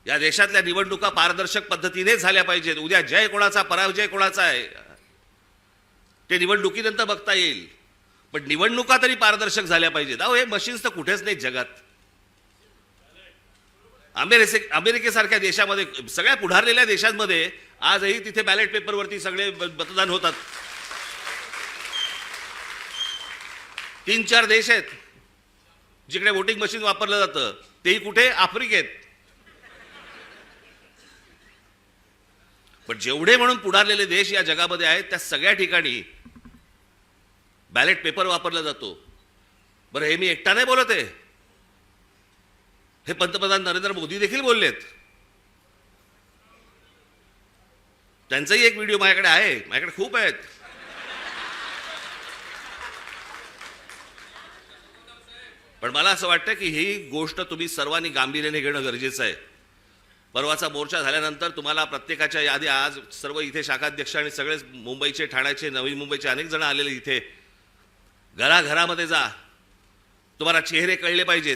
या देशातल्या निवडणुका पारदर्शक पद्धतीने झाल्या पाहिजेत. उद्या जय कोणाचा पराजय कोणाचा आहे ते निवडणुकीनंतर बघता येईल, पण निवडणुका तरी पारदर्शक झाल्या पाहिजेत. अहो हे मशीन्स तर कुठेच नाहीत जगात. अमेरिकेसारख्या देशामध्ये, सगळ्या पुढारलेल्या देशांमध्ये आजही तिथे बॅलेट पेपरवरती सगळे मतदान होतात. 3-4 देश आहेत जिकडे वोटिंग मशीन वापरलं जातं, तेही कुठे? आफ्रिकेत. पण जेवढे म्हणून पुढारलेले देश या जगामध्ये आहेत त्या सगळ्या ठिकाणी बॅलेट पेपर वापरला जातो. बरं, हे मी एकटा नाही बोलत आहे, हे पंतप्रधान नरेंद्र मोदी देखील बोललेत. त्यांचाही एक व्हिडिओ माझ्याकडे आहे, माझ्याकडे खूप आहेत. पण मला असं वाटतं की ही गोष्ट तुम्ही सर्वांनी गांभीर्याने घेणं गरजेचं आहे. परवाचा मोर्चा झाल्यानंतर तुम्हाला प्रत्येकाच्या यादी, आज सर्व इथे शाखाध्यक्ष आणि सगळेच मुंबईचे, ठाण्याचे, नवी मुंबईचे अनेक जण आलेले इथे, घराघरामध्ये जा, तुम्हाला चेहरे कळले पाहिजेत.